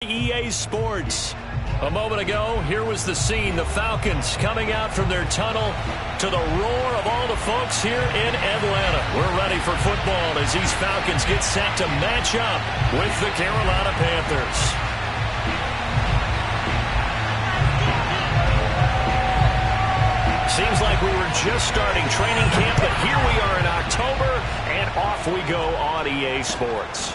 EA Sports. A moment ago, here was the scene. The Falcons coming out from their tunnel to the roar of all the folks here in Atlanta. We're ready for football as these Falcons get set to match up with the Carolina Panthers. Seems like we were just starting training camp, but here we are in October, and off we go on EA Sports.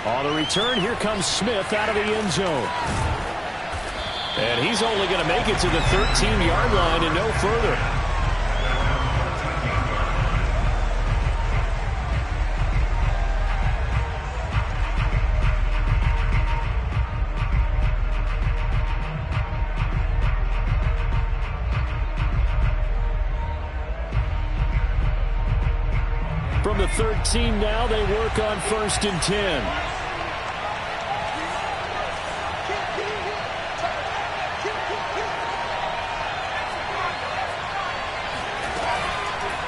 On the return, here comes Smith out of the end zone. And he's only going to make it to the 13-yard line and no further. From the 13 now, they work on 1st and 10.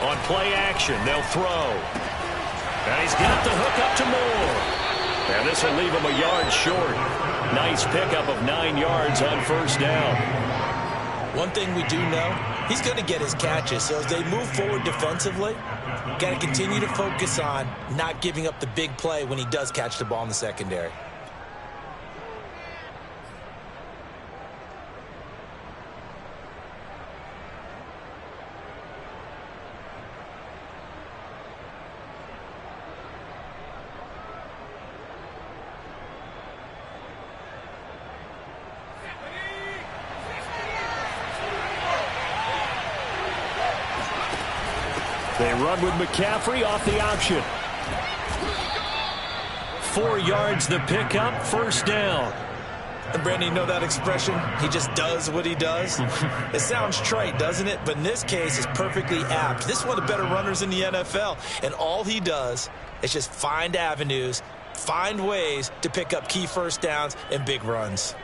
On play action, they'll throw. And he's got the hook up to Moore. And this will leave him a yard short. Nice pickup of 9 yards on 1st down. One thing we do know, he's going to get his catches. So as they move forward defensively, got to continue to focus on not giving up the big play when he does catch the ball in the secondary. They run with McCaffrey off the option. 4 yards the pickup, 1st down. And Brandon, you know that expression? He just does what he does. It sounds trite, doesn't it? But in this case, it's perfectly apt. This is one of the better runners in the NFL. And all he does is just find avenues, find ways to pick up key 1st downs and big runs.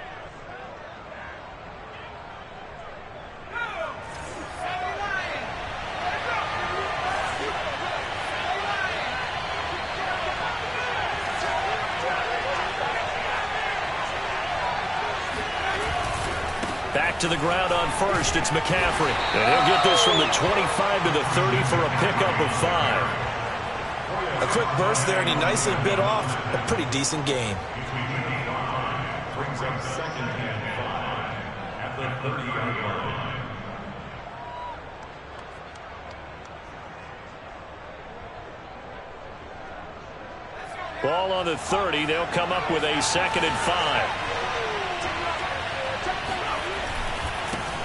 Back to the ground on 1st, it's McCaffrey. And he'll get this from the 25 to the 30 for a pickup of 5. A quick burst there, and he nicely bit off a pretty decent gain. Brings up 2nd and 5 at the 30-yard line. Ball on the 30. They'll come up with a 2nd and 5.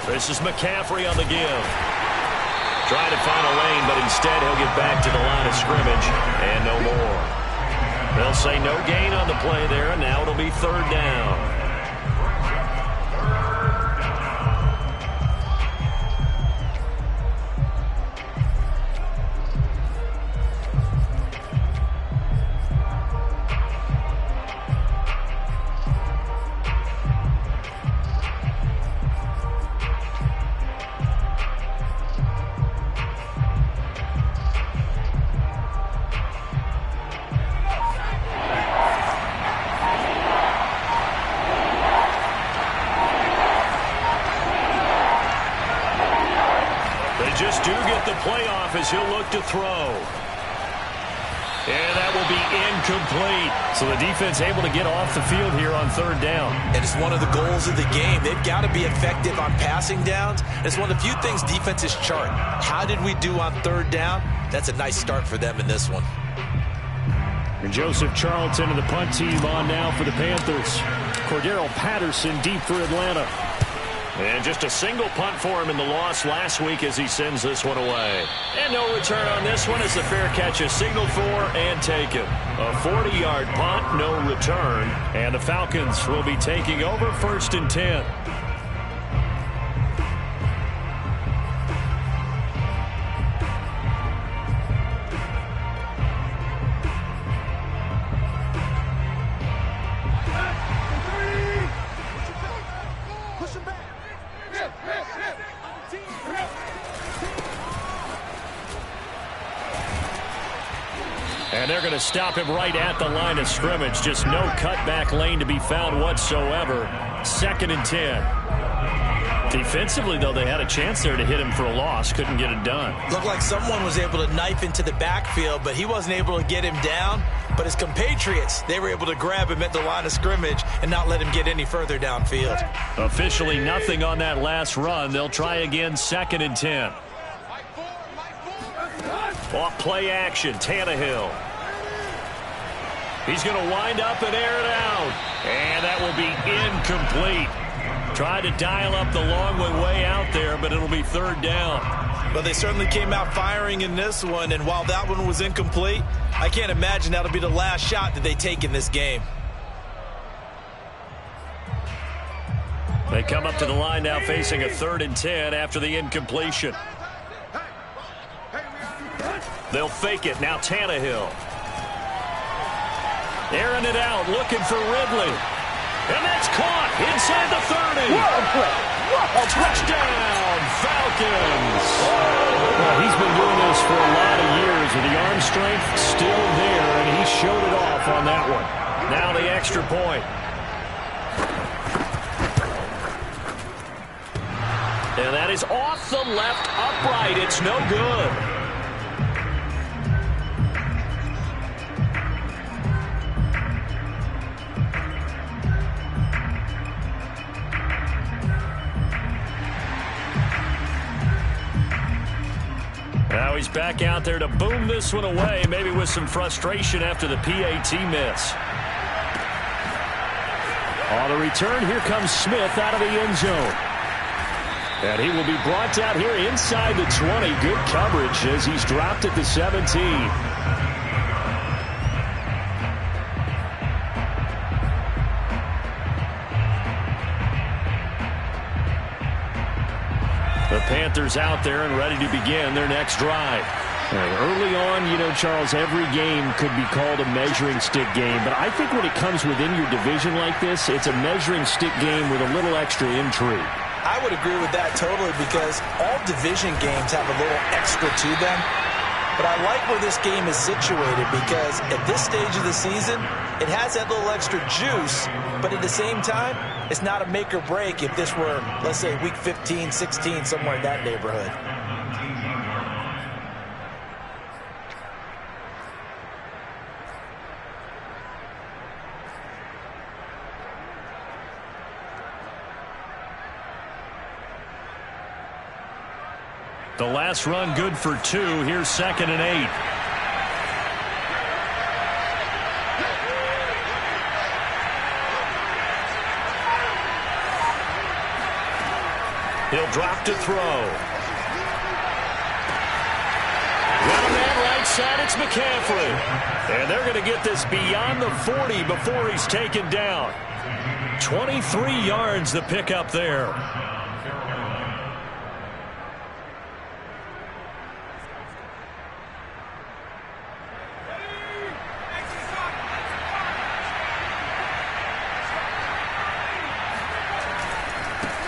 This is McCaffrey on the give. Trying to find a lane, but instead he'll get back to the line of scrimmage and no more. They'll say no gain on the play there, and now it'll be 3rd down. Just do get the playoff as he'll look to throw. And that will be incomplete. So the defense able to get off the field here on 3rd down. And it's one of the goals of the game. They've got to be effective on passing downs. It's one of the few things defenses chart. How did we do on 3rd down? That's a nice start for them in this one. And Joseph Charlton and the punt team on now for the Panthers. Cordero Patterson deep for Atlanta. And just a single punt for him in the loss last week as he sends this one away. And no return on this one as the fair catch is signaled for and taken. A 40-yard punt, no return. And the Falcons will be taking over 1st and 10. And they're going to stop him right at the line of scrimmage. Just no cutback lane to be found whatsoever. 2nd and 10. Defensively, though, they had a chance there to hit him for a loss. Couldn't get it done. Looked like someone was able to knife into the backfield, but he wasn't able to get him down. But his compatriots, they were able to grab him at the line of scrimmage and not let him get any further downfield. Officially nothing on that last run. They'll try again, 2nd and 10. Off play action, Tannehill. He's going to wind up and air it out. And that will be incomplete. Tried to dial up the long way out there, but it'll be 3rd down. Well, they certainly came out firing in this one, and while that one was incomplete, I can't imagine that'll be the last shot that they take in this game. They come up to the line now facing a 3rd and 10 after the incompletion. They'll fake it. Now Tannehill. Airing it out, looking for Ridley. And that's caught inside the 30. Touchdown, Falcons. Well, he's been doing this for a lot of years with the arm strength still there, and he showed it off on that one. Now the extra point. And that is off the left upright. It's no good. Now he's back out there to boom this one away, maybe with some frustration after the PAT miss. On the return, here comes Smith out of the end zone. And he will be brought out here inside the 20. Good coverage as he's dropped at the 17. The Panthers out there and ready to begin their next drive. Early on, you know, Charles, every game could be called a measuring stick game. But I think when it comes within your division like this, it's a measuring stick game with a little extra intrigue. I would agree with that totally because all division games have a little extra to them. But I like where this game is situated because at this stage of the season, it has that little extra juice, but at the same time, it's not a make or break if this were, let's say, week 15, 16, somewhere in that neighborhood. The last run good for 2. Here's 2nd and 8. He'll drop to throw. Got a man right side. It's McCaffrey. And they're going to get this beyond the 40 before he's taken down. 23 yards the pickup there.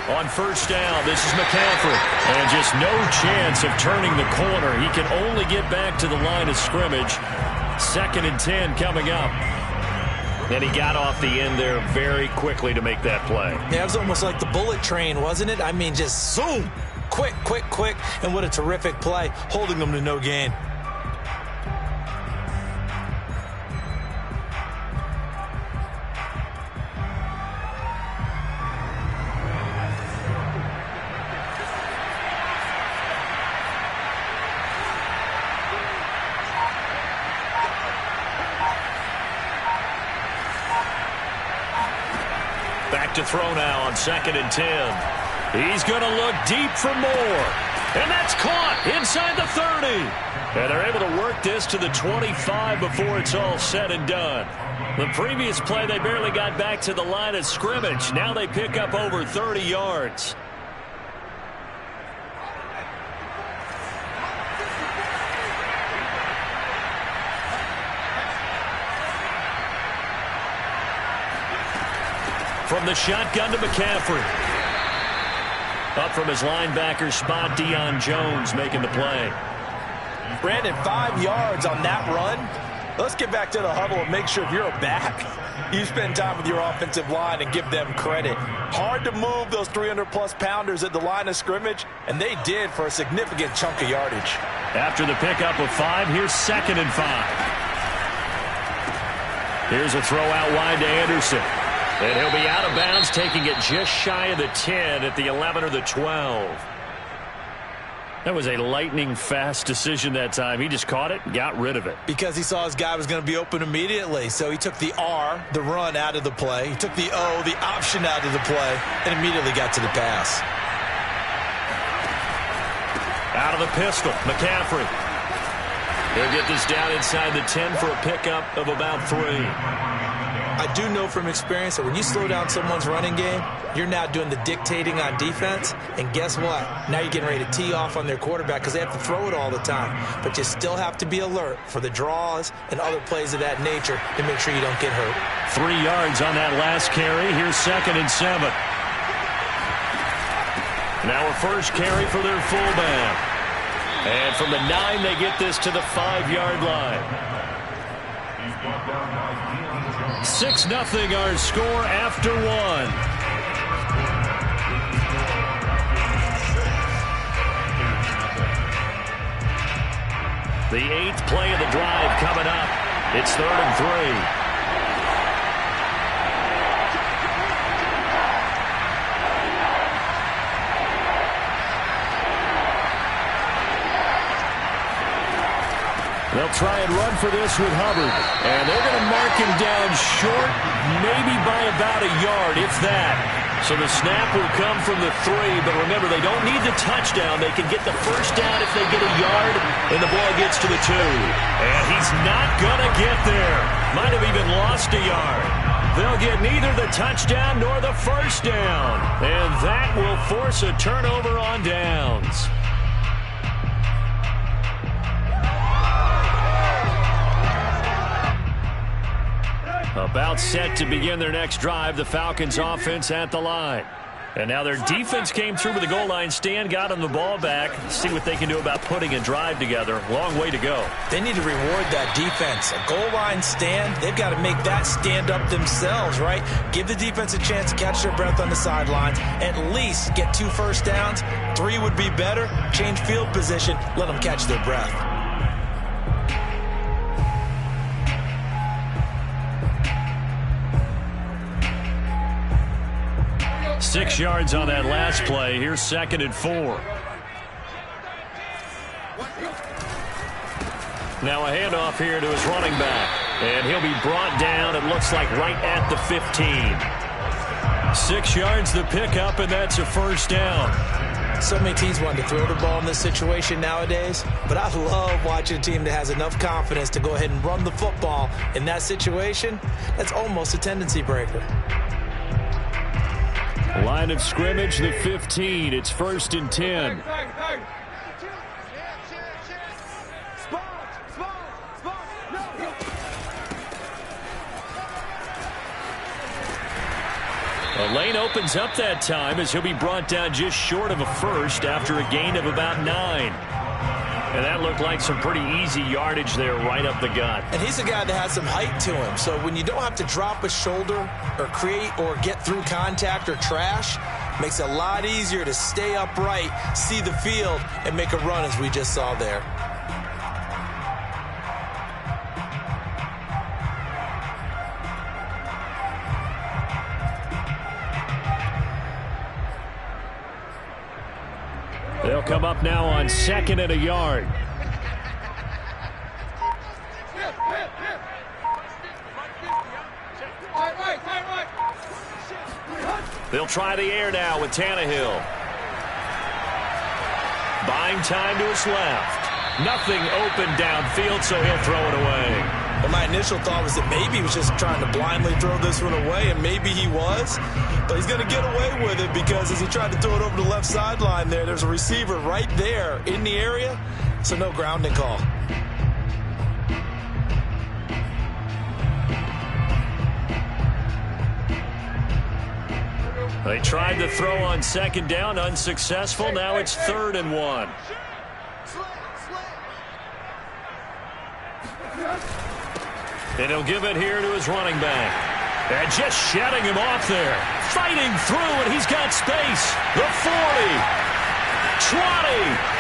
On 1st down, this is McCaffrey. And just no chance of turning the corner. He can only get back to the line of scrimmage. 2nd and 10 coming up. And he got off the end there very quickly to make that play. Yeah, it was almost like the bullet train, wasn't it? I mean, just zoom. Quick, quick, quick. And what a terrific play, holding them to no gain. Back to throw now on 2nd and 10. He's going to look deep for more. And that's caught inside the 30. And they're able to work this to the 25 before it's all said and done. The previous play, they barely got back to the line of scrimmage. Now they pick up over 30 yards. From the shotgun to McCaffrey. Up from his linebacker spot, Deion Jones making the play. Brandon, 5 yards on that run. Let's get back to the huddle and make sure if you're a back, you spend time with your offensive line and give them credit. Hard to move those 300-plus pounders at the line of scrimmage, and they did for a significant chunk of yardage. After the pickup of 5, here's 2nd and 5. Here's a throw out wide to Anderson. And he'll be out of bounds, taking it just shy of the 10 at the 11 or the 12. That was a lightning-fast decision that time. He just caught it and got rid of it. Because he saw his guy was going to be open immediately. So he took the R, the run, out of the play. He took the O, the option, out of the play, and immediately got to the pass. Out of the pistol, McCaffrey. He'll get this down inside the 10 for a pickup of about 3. I do know from experience that when you slow down someone's running game, you're now doing the dictating on defense. And guess what? Now you're getting ready to tee off on their quarterback because they have to throw it all the time. But you still have to be alert for the draws and other plays of that nature to make sure you don't get hurt. 3 yards on that last carry. Here's 2nd and 7. Now a first carry for their fullback. And from the 9, they get this to the 5-yard line. 6-0 our score after 1. The 8th play of the drive coming up. It's 3rd and 3. They'll try and run for this with Hubbard. And they're going to mark him down short, maybe by about a yard, if that. So the snap will come from the 3, but remember, they don't need the touchdown. They can get the first down if they get a yard, and the ball gets to the 2. And he's not going to get there. Might have even lost a yard. They'll get neither the touchdown nor the first down. And that will force a turnover on downs. About set to begin their next drive, the Falcons offense at the line. And now their defense came through with a goal line stand, got them the ball back. See what they can do about putting a drive together. Long way to go. They need to reward that defense. A goal line stand, they've got to make that stand up themselves, right? Give the defense a chance to catch their breath on the sidelines. At least get 2 first downs. 3 would be better. Change field position. Let them catch their breath. Six yards on that last play. Here's 2nd and 4. Now a handoff here to his running back. And he'll be brought down, it looks like, right at the 15. 6 yards the pickup, and that's a first down. So many teams want to throw the ball in this situation nowadays, but I love watching a team that has enough confidence to go ahead and run the football in that situation. That's almost a tendency breaker. Line of scrimmage, the 15. It's 1st and 10. The lane opens up that time as he'll be brought down just short of a first after a gain of about 9. And that looked like some pretty easy yardage there right up the gut. And he's a guy that has some height to him. So when you don't have to drop a shoulder or create or get through contact or trash, makes it a lot easier to stay upright, see the field, and make a run as we just saw there. They'll come up now on 2nd and a yard. They'll try the air now with Tannehill. Buying time to his left. Nothing open downfield, so he'll throw it away. Well, my initial thought was that maybe he was just trying to blindly throw this one away, and maybe he was. But he's going to get away with it because as he tried to throw it over the left sideline there's a receiver right there in the area, so no grounding call. They tried to throw on 2nd down, unsuccessful. Now it's 3rd and 1. And he'll give it here to his running back. And just shutting him off there. Fighting through, and he's got space. The 40. 20.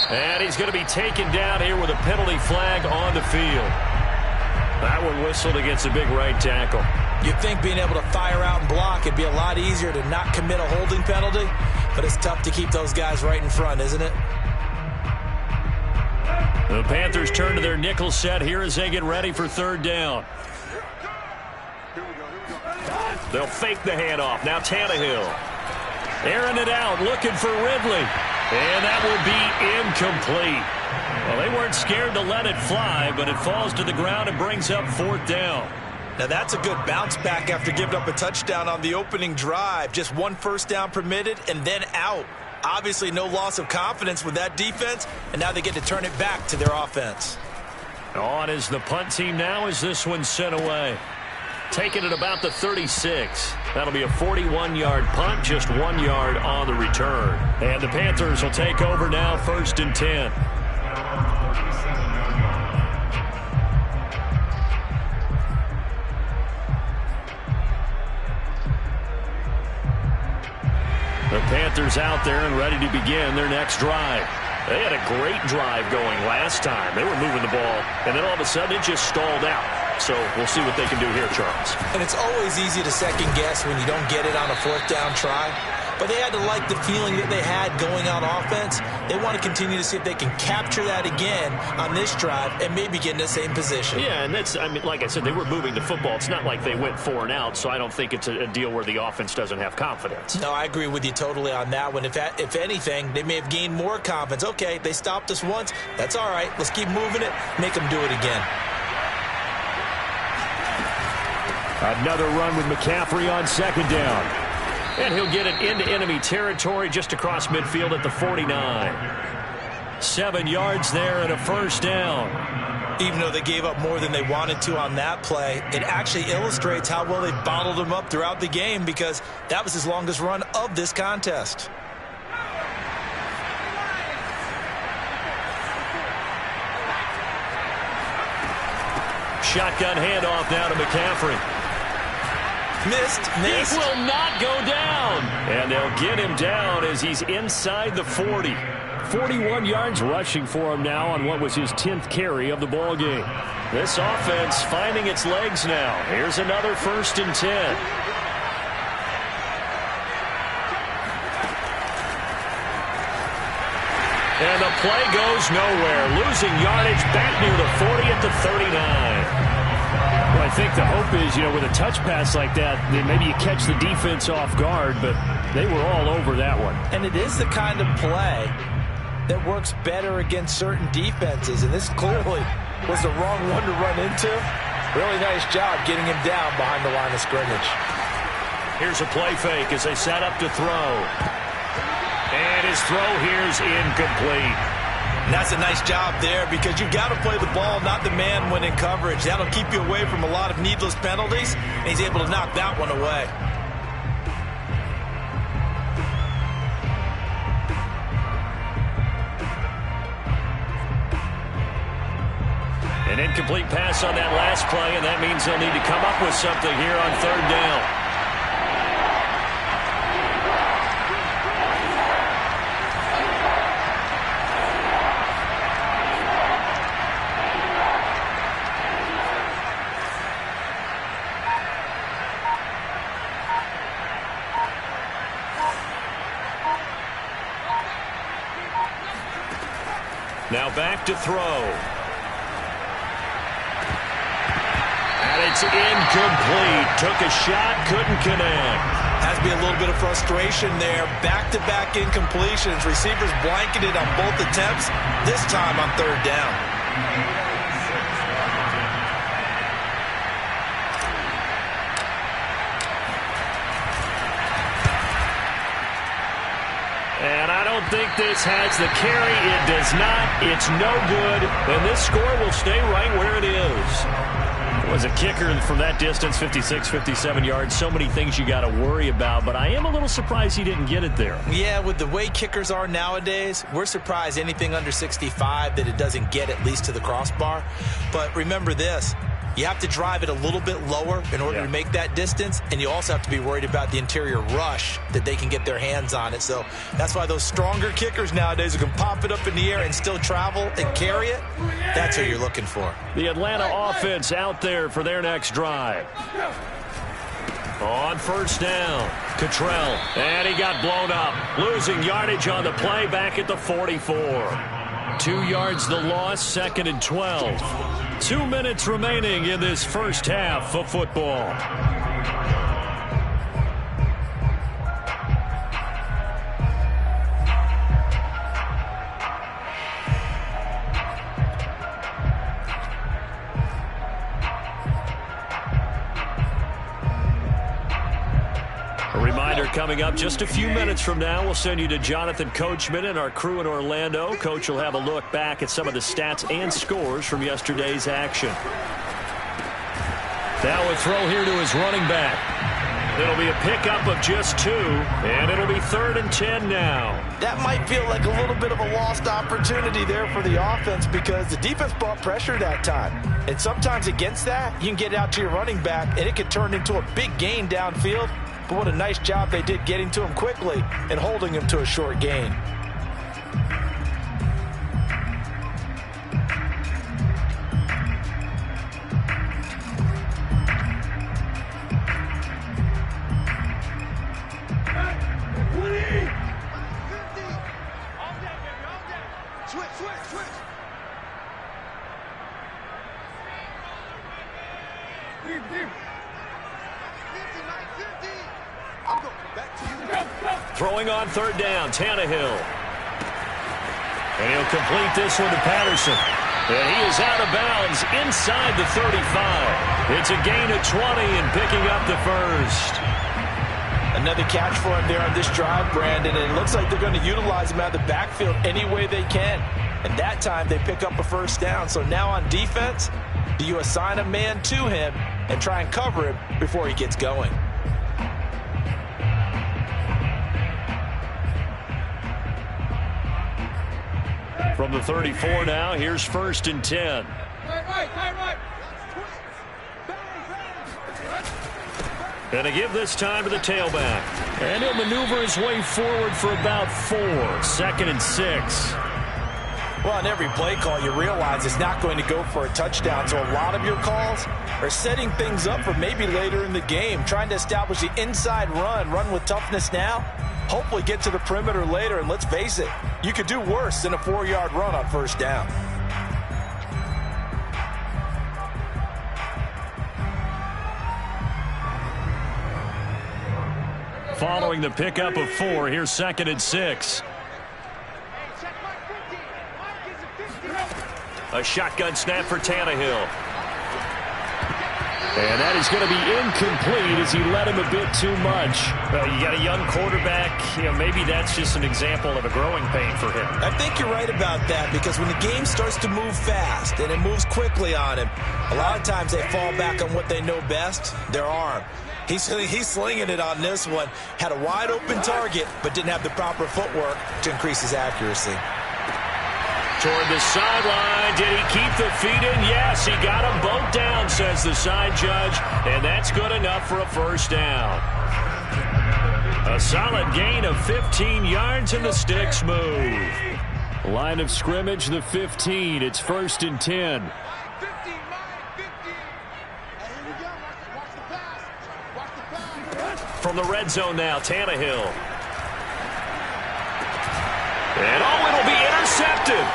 And he's going to be taken down here with a penalty flag on the field. That one whistled against a big right tackle. You'd think being able to fire out and block, it'd be a lot easier to not commit a holding penalty, but it's tough to keep those guys right in front, isn't it? The Panthers turn to their nickel set here as they get ready for third down. They'll fake the handoff. Now Tannehill. Airing it out, looking for Ridley. And that will be incomplete. Well, they weren't scared to let it fly, but it falls to the ground and brings up fourth down. Now that's a good bounce back after giving up a touchdown on the opening drive. Just one first down permitted and then out. Obviously no loss of confidence with that defense, and now they get to turn it back to their offense. On is the punt team now as this one's sent away. Taking it about the 36. That'll be a 41-yard punt, just 1 yard on the return. And the Panthers will take over now, 1st and 10. The Panthers out there and ready to begin their next drive. They had a great drive going last time. They were moving the ball, and then all of a sudden it just stalled out. So we'll see what they can do here, Charles. And it's always easy to second guess when you don't get it on a fourth down try. But they had to like the feeling that they had going on offense. They want to continue to see if they can capture that again on this drive and maybe get in the same position. Yeah, and that's, I mean, like I said, they were moving the football. It's not like they went 4 and out, so I don't think it's a deal where the offense doesn't have confidence. No, I agree with you totally on that one. If anything, they may have gained more confidence. Okay, they stopped us once. That's all right. Let's keep moving it. Make them do it again. Another run with McCaffrey on 2nd down. And he'll get it into enemy territory just across midfield at the 49. 7 yards there and a first down. Even though they gave up more than they wanted to on that play, it actually illustrates how well they bottled him up throughout the game because that was his longest run of this contest. Shotgun handoff now to McCaffrey. Missed. He will not go down. And they'll get him down as he's inside the 40. 41 yards rushing for him now on what was his 10th carry of the ball game. This offense finding its legs now. Here's another 1st and 10. And the play goes nowhere. Losing yardage back near the 40 at the 39. Well, I think the hope is, with a touch pass like that, maybe you catch the defense off guard, but they were all over that one. And it is the kind of play that works better against certain defenses, and this clearly was the wrong one to run into. Really nice job getting him down behind the line of scrimmage. Here's a play fake as they set up to throw. And his throw here's incomplete. And that's a nice job there because you've got to play the ball, not the man when in coverage. That'll keep you away from a lot of needless penalties, and he's able to knock that one away. An incomplete pass on that last play, and that means they'll need to come up with something here on 3rd down. Now back to throw. And it's incomplete. Took a shot, couldn't connect. Has to be a little bit of frustration there. Back-to-back incompletions. Receivers blanketed on both attempts, this time on 3rd down. And I don't think this has the carry. It does not. It's no good. And this score will stay right where it is. Was a kicker from that distance, 56, 57 yards. So many things you got to worry about, but I am a little surprised he didn't get it there. Yeah, with the way kickers are nowadays, we're surprised anything under 65 that it doesn't get at least to the crossbar. But remember this. You have to drive it a little bit lower in order to make that distance, and you also have to be worried about the interior rush that they can get their hands on it. So that's why those stronger kickers nowadays who can pop it up in the air and still travel and carry it, that's who you're looking for. The Atlanta offense out there for their next drive. On first down, Cottrell, and he got blown up. Losing yardage on the play back at the 44. 2 yards the loss, 2nd and 12. 2 minutes remaining in this first half of football. A reminder coming up just a few minutes from now, we'll send you to Jonathan Coachman and our crew in Orlando. Coach will have a look back at some of the stats and scores from yesterday's action. Now a throw here to his running back. It'll be a pickup of just 2, and it'll be 3rd and 10 now. That might feel like a little bit of a lost opportunity there for the offense because the defense brought pressure that time. And sometimes against that, you can get out to your running back, and it could turn into a big gain downfield. But what a nice job they did getting to him quickly and holding him to a short gain. Throwing on 3rd down, Tannehill. And he'll complete this one to Patterson. And he is out of bounds inside the 35. It's a gain of 20 and picking up the first. Another catch for him there on this drive, Brandon. And it looks like they're going to utilize him out of the backfield any way they can. And that time they pick up a first down. So now on defense, do you assign a man to him and try and cover him before he gets going? From the 34 now, here's 1st and 10. And a give this time to the tailback. And he'll maneuver his way forward for about 4. 2nd and 6. Well, on every play call, you realize it's not going to go for a touchdown. So a lot of your calls are setting things up for maybe later in the game, trying to establish the inside run with toughness now. Hopefully get to the perimeter later, and let's face it, you could do worse than a 4-yard run on first down. Following the pickup of 4, here's 2nd and 6. A shotgun snap for Tannehill. And that is going to be incomplete as he led him a bit too much. Well, you got a young quarterback. Maybe that's just an example of a growing pain for him. I think you're right about that because when the game starts to move fast and it moves quickly on him, a lot of times they fall back on what they know best, their arm. He's slinging it on this one. Had a wide open target, but didn't have the proper footwork to increase his accuracy. Toward the sideline. Did he keep the feet in? Yes, he got them both down, says the side judge. And that's good enough for a first down. A solid gain of 15 yards and the sticks move. Line of scrimmage, the 15. It's 1st and 10. From the red zone now, Tannehill. And it'll be intercepted.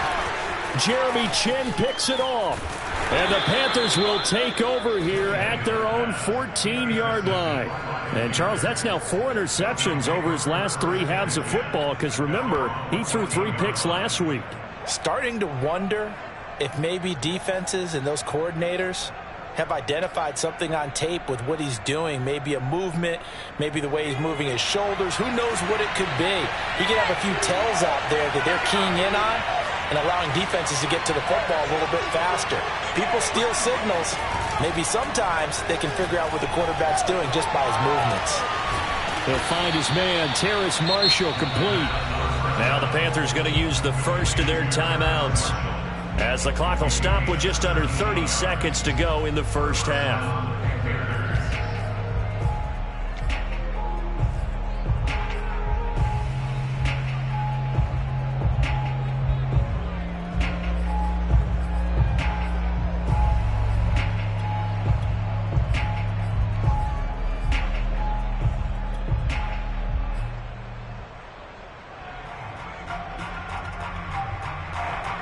Jeremy Chin picks it off. And the Panthers will take over here at their own 14-yard line. And, Charles, that's now 4 interceptions over his last 3 halves of football because, remember, he threw 3 picks last week. Starting to wonder if maybe defenses and those coordinators have identified something on tape with what he's doing. Maybe a movement, maybe the way he's moving his shoulders. Who knows what it could be? He could have a few tells out there that they're keying in on and allowing defenses to get to the football a little bit faster. People steal signals. Maybe sometimes they can figure out what the quarterback's doing just by his movements. He'll find his man, Terrace Marshall, complete. Now the Panthers going to use the first of their timeouts, as the clock will stop with just under 30 seconds to go in the first half.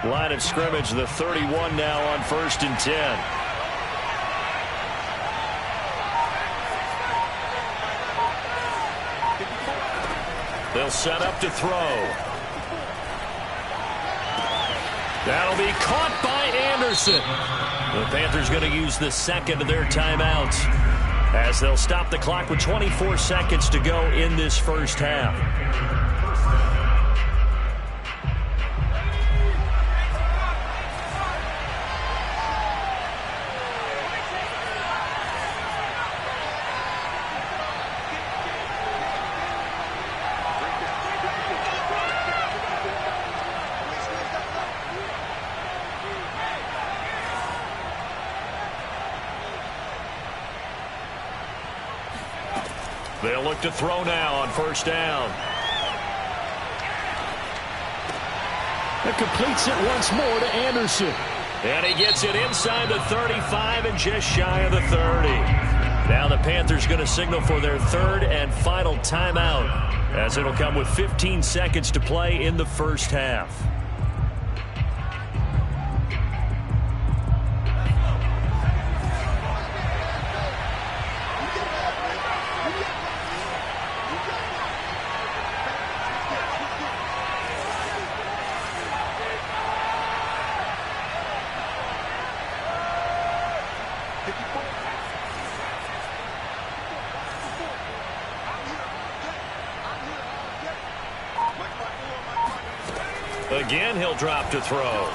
Line of scrimmage, the 31 now on 1st and 10. They'll set up to throw. That'll be caught by Anderson. The Panthers going to use the second of their timeouts, as they'll stop the clock with 24 seconds to go in this first half. They'll look to throw now on 1st down. It completes it once more to Anderson. And he gets it inside the 35 and just shy of the 30. Now the Panthers going to signal for their third and final timeout, as it'll come with 15 seconds to play in the first half. Again, he'll drop to throw.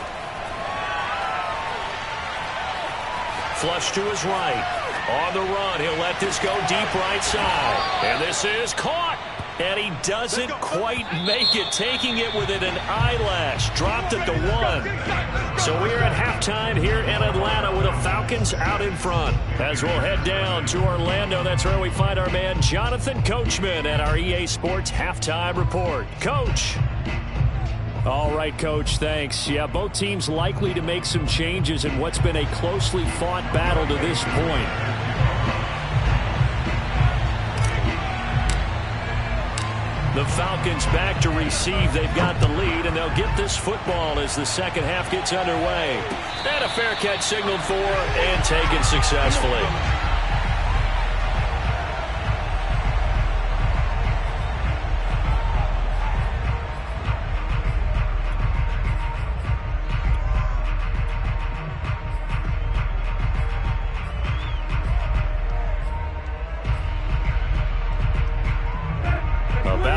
Flush to his right. On the run, he'll let this go deep right side. And this is caught. And he doesn't quite make it, taking it within an eyelash. Dropped at the 1. So we're at halftime here in Atlanta with the Falcons out in front. As we'll head down to Orlando, that's where we find our man Jonathan Coachman at our EA Sports Halftime Report. Coach. All right, Coach, thanks. Yeah, both teams likely to make some changes in what's been a closely fought battle to this point. The Falcons back to receive. They've got the lead, and they'll get this football as the second half gets underway. And a fair catch signaled for and taken successfully.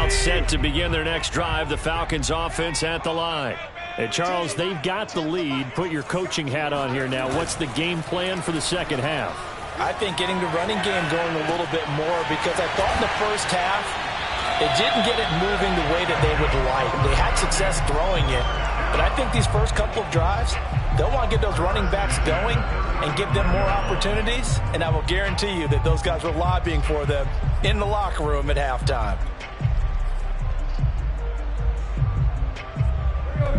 Set to begin their next drive, the Falcons offense at the line. And Charles, they've got the lead. Put your coaching hat on here now. What's the game plan for the second half? I think getting the running game going a little bit more, because I thought in the first half they didn't get it moving the way that they would like. They had success throwing it, but I think these first couple of drives, they'll want to get those running backs going and give them more opportunities, and I will guarantee you that those guys were lobbying for them in the locker room at halftime.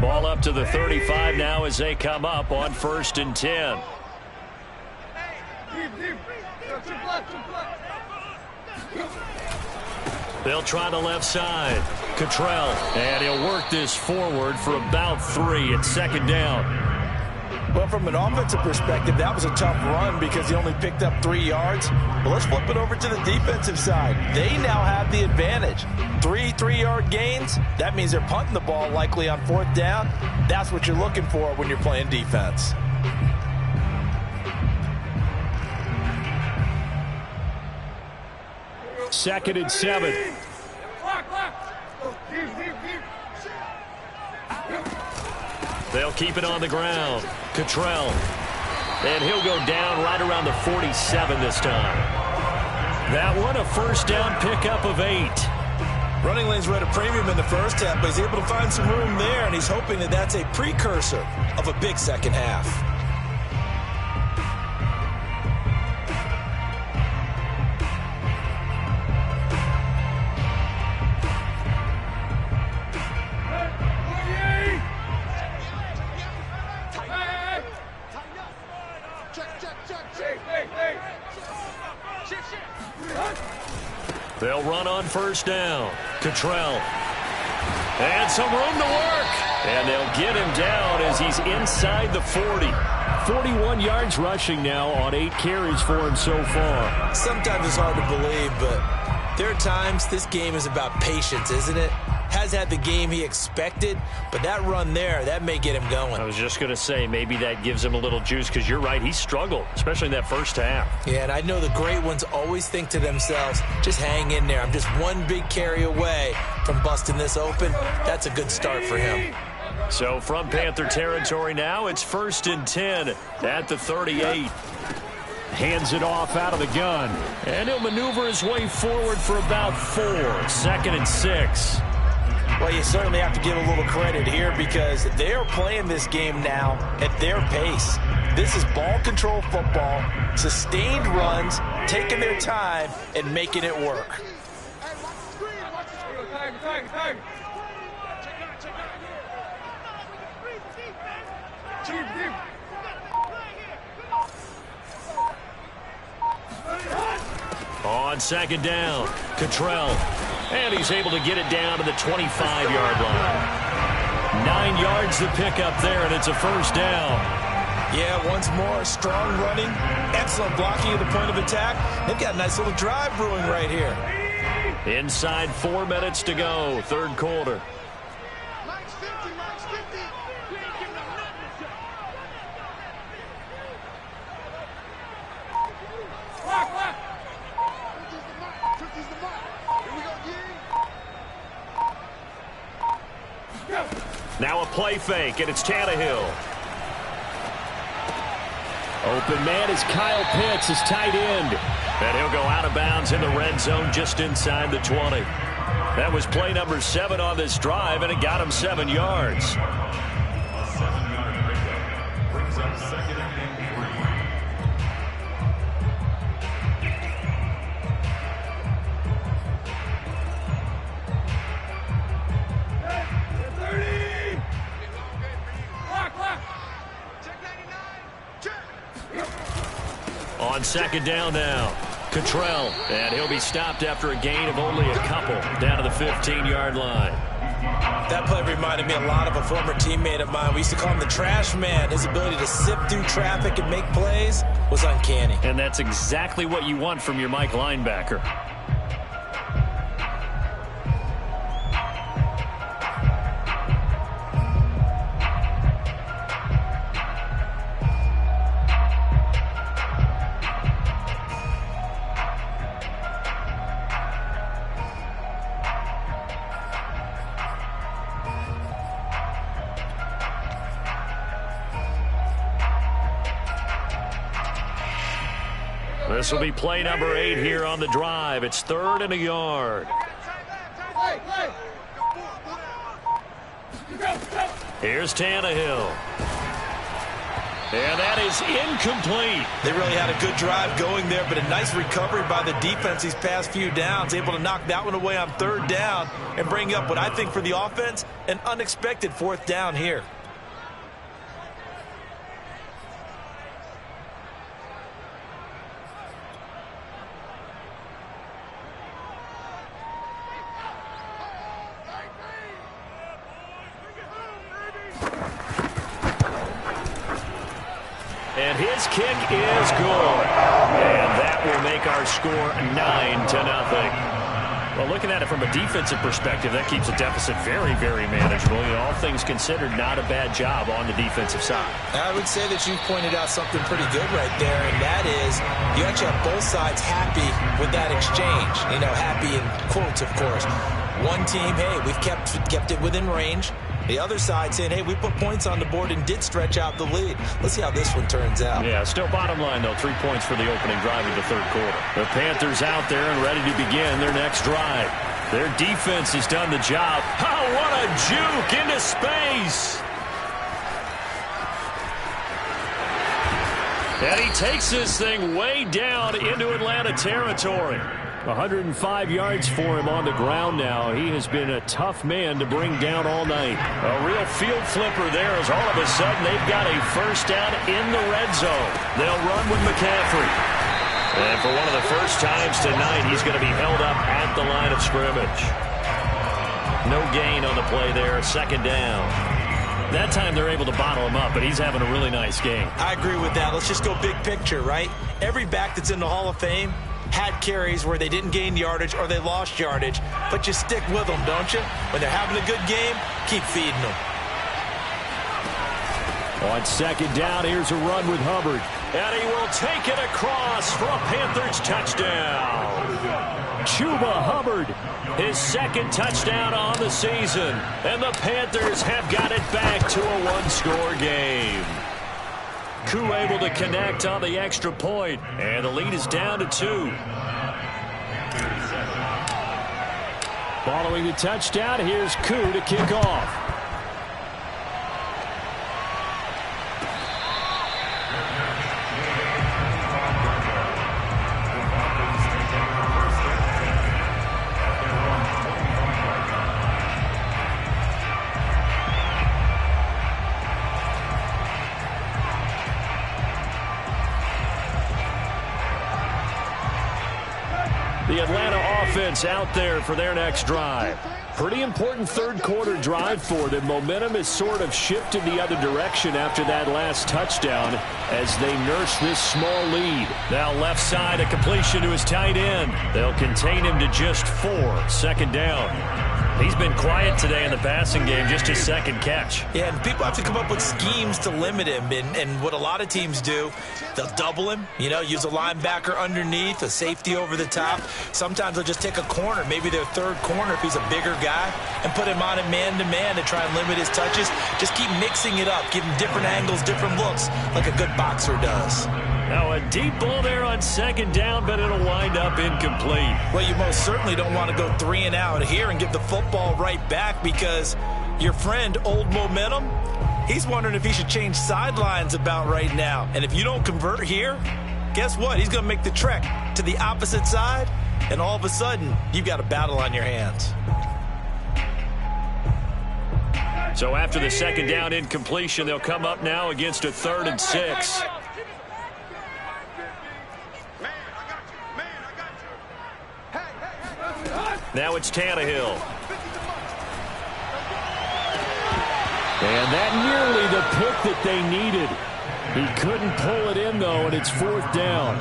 Ball up to the 35 now as they come up on 1st and 10. They'll try the left side. Cottrell, and he'll work this forward for about 3 at 2nd down. Well, from an offensive perspective, that was a tough run because he only picked up 3 yards. But let's flip it over to the defensive side. They now have the advantage. 3 3-yard gains. That means they're punting the ball likely on 4th down. That's what you're looking for when you're playing defense. Second and 7. They'll keep it on the ground. Cottrell. And he'll go down right around the 47 this time. That one, a first down pickup of 8. Running lanes were at a premium in the first half, but he's able to find some room there, and he's hoping that that's a precursor of a big second half. They'll run on first down. Cottrell. And some room to work. And they'll get him down as he's inside the 40. 41 yards rushing now on 8 carries for him so far. Sometimes it's hard to believe, but there are times this game is about patience, isn't it? Has had the game he expected, but that run there, that may get him going. I was just going to say, maybe that gives him a little juice, because you're right, he struggled, especially in that first half. Yeah, and I know the great ones always think to themselves, just hang in there. I'm just one big carry away from busting this open. That's a good start for him. So from Panther territory now, it's 1st and 10 at the 38. Hands it off out of the gun. And he'll maneuver his way forward for about 4. 2nd and 6. Well, you certainly have to give a little credit here because they're playing this game now at their pace. This is ball control football, sustained runs, taking their time, and making it work. On 2nd down, Cottrell. And he's able to get it down to the 25-yard line. 9 yards to pick up there, and it's a first down. Yeah, once more, strong running, excellent blocking at the point of attack. They've got a nice little drive brewing right here. Inside 4 minutes to go, 3rd quarter. Now a play fake, and it's Tannehill. Open man is Kyle Pitts, his tight end. And he'll go out of bounds in the red zone just inside the 20. That was play number 7 on this drive, and it got him 7 yards. A 7-yard pickup brings up 2nd and 3. On 2nd down now, Cottrell, and he'll be stopped after a gain of only a couple down to the 15-yard line. That play reminded me a lot of a former teammate of mine. We used to call him the trash man. His ability to sift through traffic and make plays was uncanny. And that's exactly what you want from your Mike linebacker. This will be play number 8 here on the drive. It's 3rd and a yard. Here's Tannehill. And that is incomplete. They really had a good drive going there, but a nice recovery by the defense these past few downs, able to knock that one away on 3rd down and bring up what I think for the offense, an unexpected 4th down here. And his kick is good. And that will make our score 9-0. Well, looking at it from a defensive perspective, that keeps the deficit very, very manageable. You know, all things considered, not a bad job on the defensive side. I would say that you've pointed out something pretty good right there, and that is you actually have both sides happy with that exchange. You know, happy in quotes, of course. One team, hey, we've kept it within range. The other side saying, hey, we put points on the board and did stretch out the lead. Let's see how this one turns out. Yeah, still bottom line, though. 3 points for the opening drive of the third quarter. The Panthers out there and ready to begin their next drive. Their defense has done the job. Oh, what a juke into space. And he takes this thing way down into Atlanta territory. 105 yards for him on the ground now. He has been a tough man to bring down all night. A real field flipper there as all of a sudden they've got a first down in the red zone. They'll run with McCaffrey. And for one of the first times tonight, he's going to be held up at the line of scrimmage. No gain on the play there. Second down. That time they're able to bottle him up, but he's having a really nice game. I agree with that. Let's just go big picture, right? Every back that's in the Hall of Fame had carries where they didn't gain yardage or they lost yardage, but you stick with them, don't you? When they're having a good game, keep feeding them. On second down, here's a run with Hubbard. And he will take it across for a Panthers touchdown. Chuba Hubbard, his second touchdown on the season. And the Panthers have got it back to a one-score game. Koo able to connect on the extra point, and the lead is down to 2. Following the touchdown, here's Koo to kick off. The Atlanta offense out there for their next drive. Pretty important third quarter drive for them. Momentum has sort of shifted the other direction after that last touchdown as they nurse this small lead. Now left side, a completion to his tight end. They'll contain him to just 4. Second down. He's been quiet today in the passing game, just his second catch. Yeah, and people have to come up with schemes to limit him. And what a lot of teams do, they'll double him, use a linebacker underneath, a safety over the top. Sometimes they'll just take a corner, maybe their third corner if he's a bigger guy, and put him on a man-to-man to try and limit his touches. Just keep mixing it up, give him different angles, different looks, like a good boxer does. Now a deep ball there on second down, but it'll wind up incomplete. Well, you most certainly don't want to go 3 and out here and give the football right back because your friend, Old Momentum, he's wondering if he should change sidelines about right now. And if you don't convert here, guess what? He's going to make the trek to the opposite side, and all of a sudden, you've got a battle on your hands. So after the second down incompletion, they'll come up now against a 3rd and 6. Now it's Tannehill. And that nearly the pick that they needed. He couldn't pull it in, though, and it's 4th down.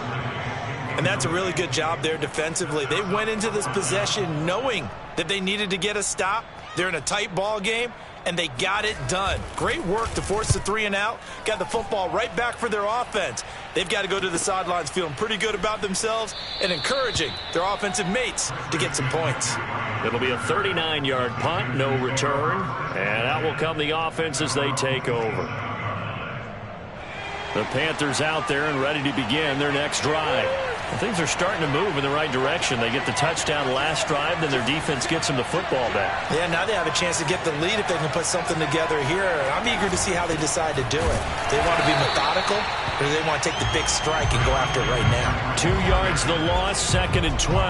And that's a really good job there defensively. They went into this possession knowing that they needed to get a stop. They're in a tight ball game, and they got it done. Great work to force the 3 and out. Got the football right back for their offense. They've got to go to the sidelines feeling pretty good about themselves and encouraging their offensive mates to get some points. It'll be a 39-yard punt, no return. And out will come the offense as they take over. The Panthers out there and ready to begin their next drive. And things are starting to move in the right direction. They get the touchdown last drive, then their defense gets them the football back. Yeah, now they have a chance to get the lead if they can put something together here. I'm eager to see how they decide to do it. Do they want to be methodical, or do they want to take the big strike and go after it right now? 2 yards the loss, 2nd and 12.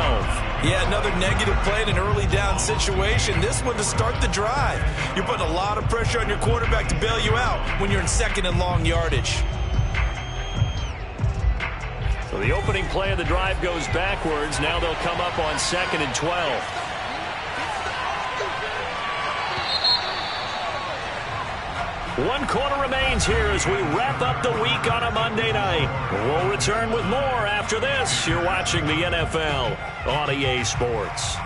Yeah, another negative play in an early down situation. This one to start the drive. You're putting a lot of pressure on your quarterback to bail you out when you're in 2nd and long yardage. So the opening play of the drive goes backwards. Now they'll come up on 2nd and 12. One quarter remains here as we wrap up the week on a Monday night. We'll return with more after this. You're watching the NFL on EA Sports.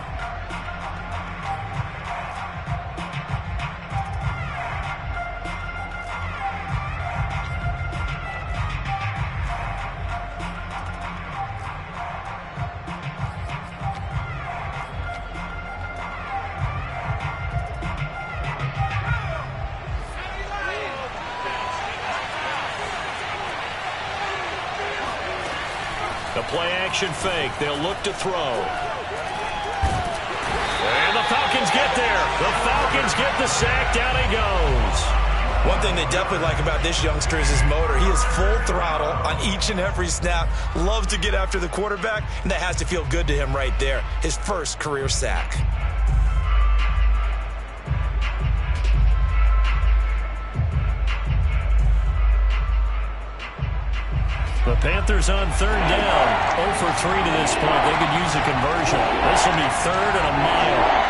play-action fake. They'll look to throw. And the Falcons get there. The Falcons get the sack. Down he goes. One thing they definitely like about this youngster is his motor. He is full throttle on each and every snap. Loves to get after the quarterback, and that has to feel good to him right there. His first career sack. The Panthers on third down. 0 for 3 to this point. They could use a conversion. This will be third and a mile.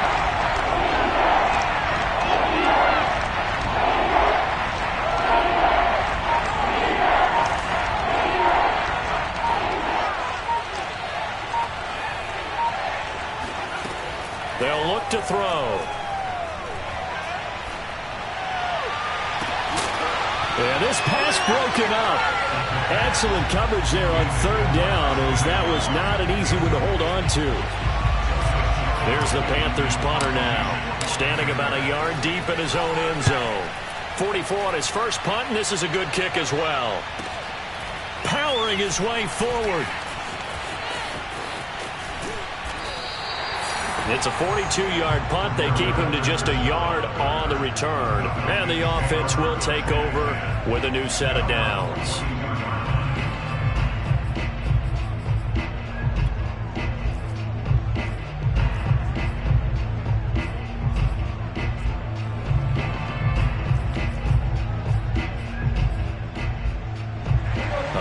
They'll look to throw. And this pass broken up. Excellent coverage there on third down, as that was not an easy one to hold on to. There's the Panthers punter now, standing about a yard deep in his own end zone. 44 on his first punt, and this is a good kick as well. Powering his way forward. It's a 42-yard punt. They keep him to just a yard on the return. And the offense will take over with a new set of downs.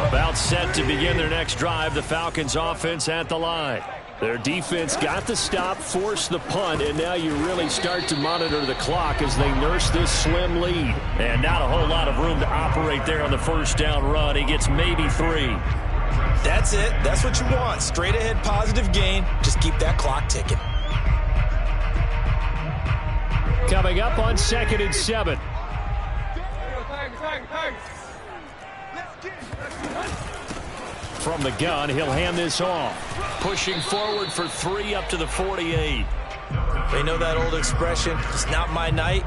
About set to begin their next drive. The Falcons offense at the line. Their defense got the stop, forced the punt, and now you really start to monitor the clock as they nurse this slim lead. And not a whole lot of room to operate there on the first down run. He gets maybe 3. That's it. That's what you want. Straight ahead positive gain. Just keep that clock ticking. Coming up on 2nd and 7. From the gun, he'll hand this off. Pushing forward for 3 up to the 48. They know that old expression, it's not my night.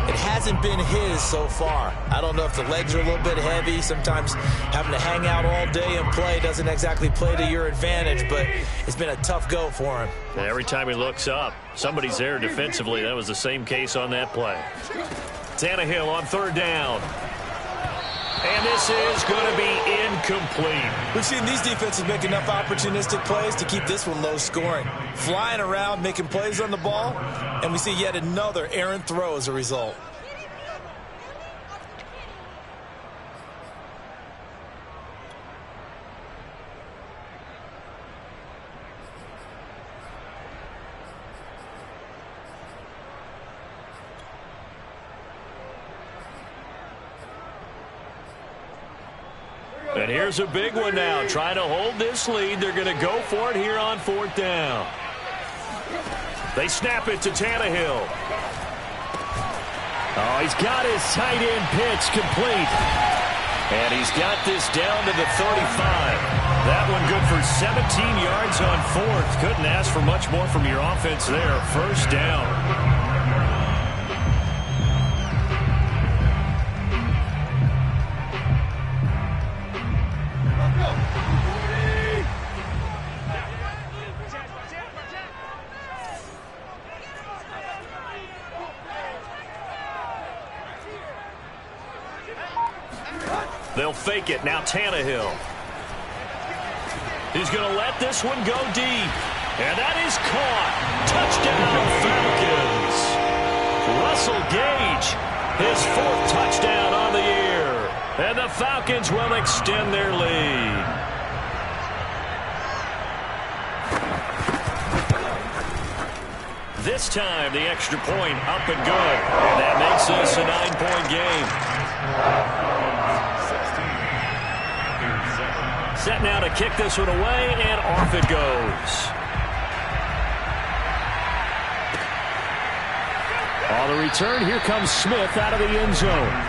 It hasn't been his so far. I don't know if the legs are a little bit heavy. Sometimes having to hang out all day and play doesn't exactly play to your advantage, but it's been a tough go for him. Every time he looks up, somebody's there defensively. That was the same case on that play. Tannehill on third down. And this is going to be incomplete. We've seen these defenses make enough opportunistic plays to keep this one low scoring. Flying around, making plays on the ball, and we see yet another errant throw as a result. And here's a big one now. Trying to hold this lead. They're going to go for it here on 4th down. They snap it to Tannehill. Oh, he's got his tight end pitch complete. And he's got this down to the 35. That one good for 17 yards on 4th. Couldn't ask for much more from your offense there. First down. They'll fake it. Now Tannehill. He's going to let this one go deep. And that is caught. Touchdown, Falcons. Russell Gage, his 4th touchdown on the year. And the Falcons will extend their lead. This time, the extra point up and good. And that makes this a 9-point game. Set now to kick this one away, and off it goes. On the return, here comes Smith out of the end zone.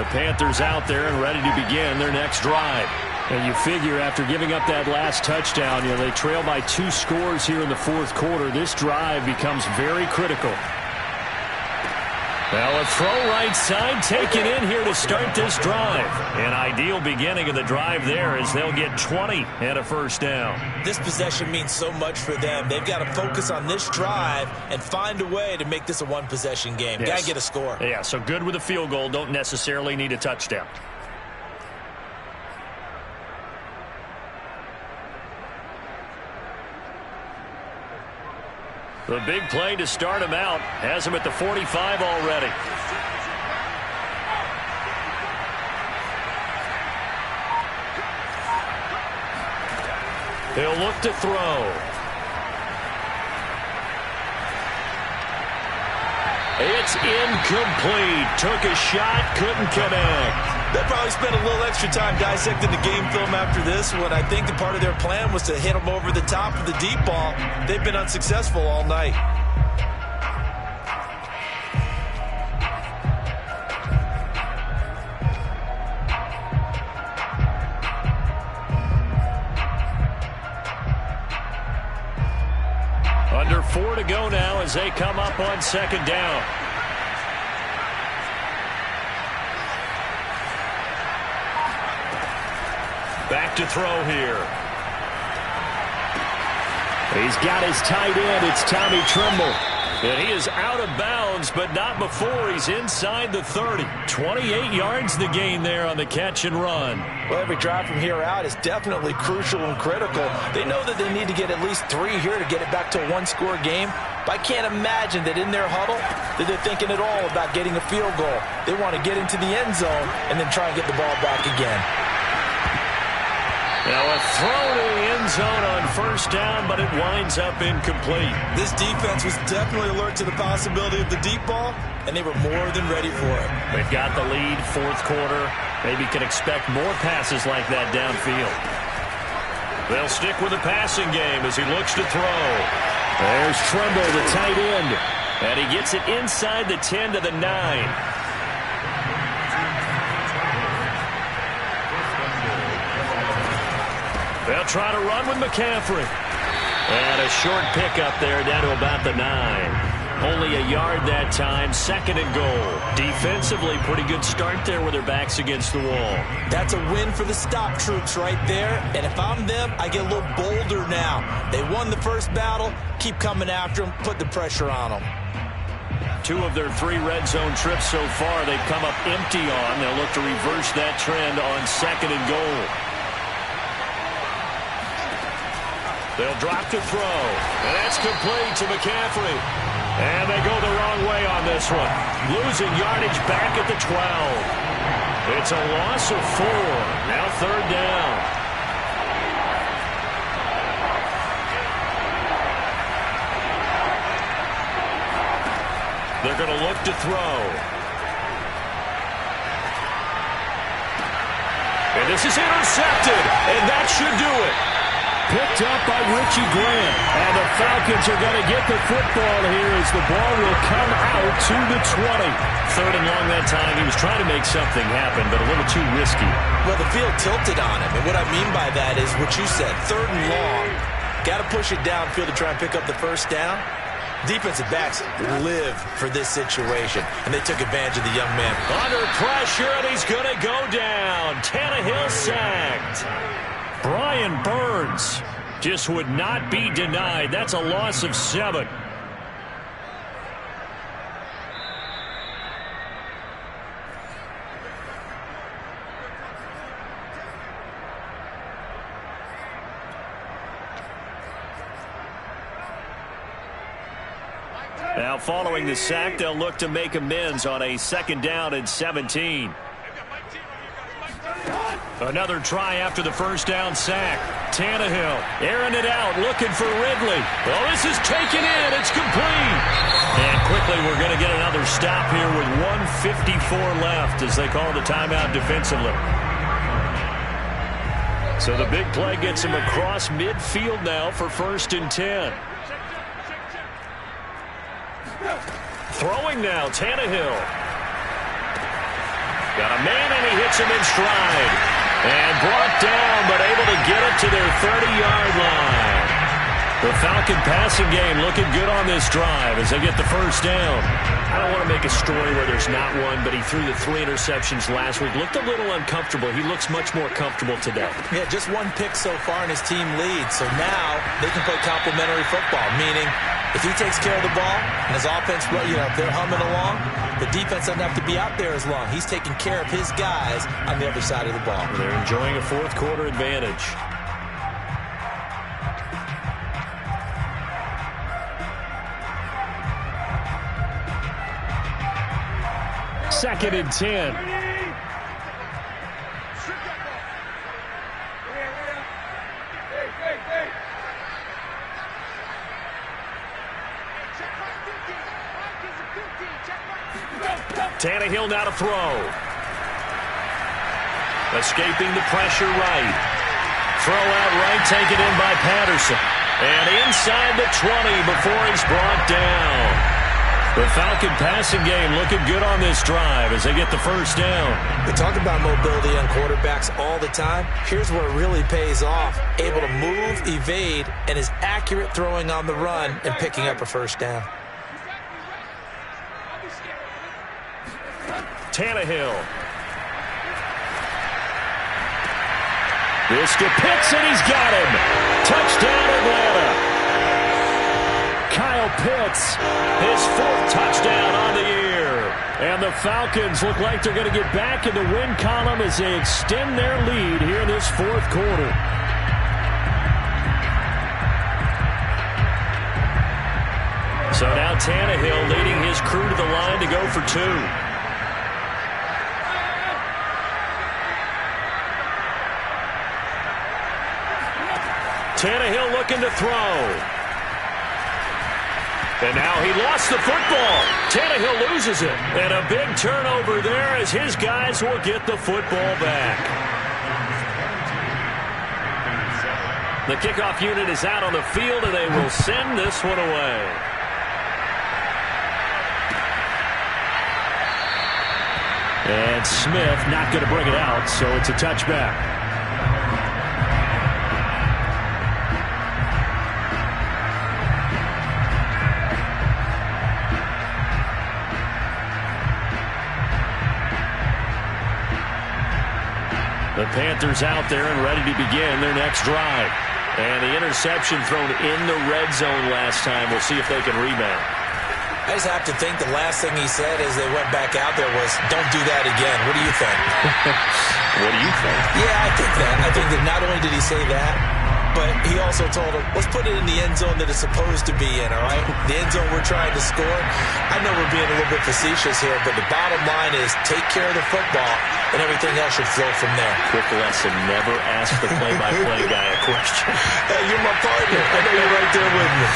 Panthers out there and ready to begin their next drive. And you figure after giving up that last touchdown, they trail by 2 scores here in the fourth quarter. This drive becomes very critical. Well, a throw right side taken in here to start this drive. An ideal beginning of the drive there as they'll get 20 and a first down. This possession means so much for them. They've got to focus on this drive and find a way to make this a one-possession game. Yes. Got to get a score. Yeah, so good with a field goal. Don't necessarily need a touchdown. The big play to start him out has him at the 45 already. He'll look to throw. It's incomplete. Took a shot, couldn't connect. They'll probably spend a little extra time dissecting the game film after this one. I think part of their plan was to hit them over the top of the deep ball. They've been unsuccessful all night. Under 4 to go now as they come up on second down. Back to throw here. He's got his tight end. It's Tommy Tremble. And he is out of bounds, but not before he's inside the 30. 28 yards the gain there on the catch and run. Well, every drive from here out is definitely crucial and critical. They know that they need to get at least 3 here to get it back to a one-score game. But I can't imagine that in their huddle that they're thinking at all about getting a field goal. They want to get into the end zone and then try and get the ball back again. Now a throw to the end zone on first down, but it winds up incomplete. This defense was definitely alert to the possibility of the deep ball, and they were more than ready for it. They've got the lead, fourth quarter. Maybe can expect more passes like that downfield. They'll stick with the passing game as he looks to throw. There's Tremble, the tight end, and he gets it inside the 10 to the 9. They'll try to run with McCaffrey. And a short pickup there down to about the 9. Only a yard that time, second and goal. Defensively, pretty good start there with their backs against the wall. That's a win for the stop troops right there. And if I'm them, I get a little bolder now. They won the first battle. Keep coming after them. Put the pressure on them. 2 of their 3 red zone trips so far, they've come up empty on. They'll look to reverse that trend on second and goal. They'll drop to throw. And that's complete to McCaffrey. And they go the wrong way on this one. Losing yardage back at the 12. It's a loss of 4. Now third down. They're going to look to throw. And this is intercepted. And that should do it. Picked up by Richie Grant. And the Falcons are going to get the football here as the ball will come out to the 20. Third and long that time. He was trying to make something happen, but a little too risky. Well, the field tilted on him. And what I mean by that is what you said. Third and long. Got to push it downfield to try and pick up the first down. Defensive backs live for this situation, and they took advantage of the young man. Under pressure, and he's going to go down. Tannehill sacked. Brian Burns just would not be denied. That's a loss of 7. Now following the sack, they'll look to make amends on a second down and 17. Another try after the first down sack. Tannehill airing it out, looking for Ridley. Well, this is taken in. It's complete. And quickly we're going to get another stop here with 1:54 left as they call the timeout defensively. So the big play gets him across midfield now for first and 10. Throwing now, Tannehill. Got a man, and he hits him in stride. And brought down, but able to get it to their 30-yard line. The Falcon passing game looking good on this drive as they get the first down. I don't want to make a story where there's not one, but he threw the 3 interceptions last week. Looked a little uncomfortable. He looks much more comfortable today. Yeah, just 1 pick so far and his team leads. So now they can play complementary football, meaning if he takes care of the ball and his offense, if they're humming along, the defense doesn't have to be out there as long. He's taking care of his guys on the other side of the ball. They're enjoying a fourth-quarter advantage. Second and 10. Tannehill now to throw. Escaping the pressure right. Throw out right, taken in by Patterson. And inside the 20 before he's brought down. The Falcon passing game looking good on this drive as they get the first down. We talk about mobility on quarterbacks all the time. Here's where it really pays off. Able to move, evade, and is accurate throwing on the run and picking up a first down. Tannehill. This to Pitts, and he's got him. Touchdown, Atlanta. Kyle Pitts, his 4th touchdown on the year. And the Falcons look like they're going to get back in the win column as they extend their lead here in this 4th quarter. So now Tannehill leading his crew to the line to go for 2. Tannehill looking to throw. And now he lost the football. Tannehill loses it. And a big turnover there as his guys will get the football back. The kickoff unit is out on the field, and they will send this one away. And Smith not going to bring it out, so it's a touchback. The Panthers out there and ready to begin their next drive. And the interception thrown in the red zone last time. We'll see if they can rebound. I just have to think the last thing he said as they went back out there was, don't do that again. What do you think? What do you think? Yeah, I think that. I think that not only did he say that, but he also told him, let's put it in the end zone that it's supposed to be in, all right? The end zone we're trying to score. I know we're being a little bit facetious here, but the bottom line is take care of the football, and everything else should flow from there. Quick lesson, never ask the play-by-play guy a question. Hey, you're my partner. I know you're right there with me.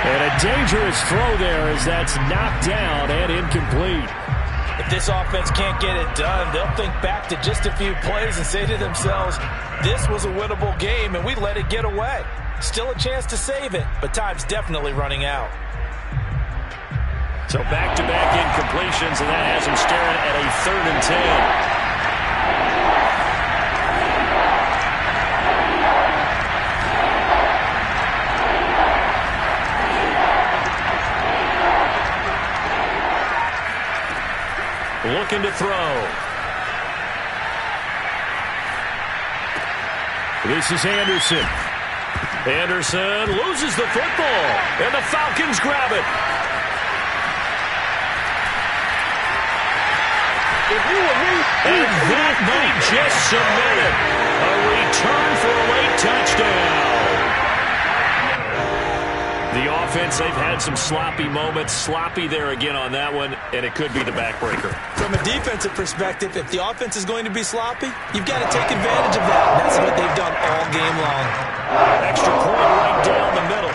And a dangerous throw there as that's knocked down and incomplete. If this offense can't get it done, they'll think back to just a few plays and say to themselves, this was a winnable game, and we let it get away. Still a chance to save it, but time's definitely running out. So back-to-back incompletions, and that has him staring at a 3rd and 10. Looking to throw. This is Anderson. Anderson loses the football, and the Falcons grab it. And that might just cement it. A return for a late touchdown. The offense, they've had some sloppy moments. Sloppy there again on that one, and it could be the backbreaker. From a defensive perspective, if the offense is going to be sloppy, you've got to take advantage of that. That's what they've done all game long. Extra point right down the middle.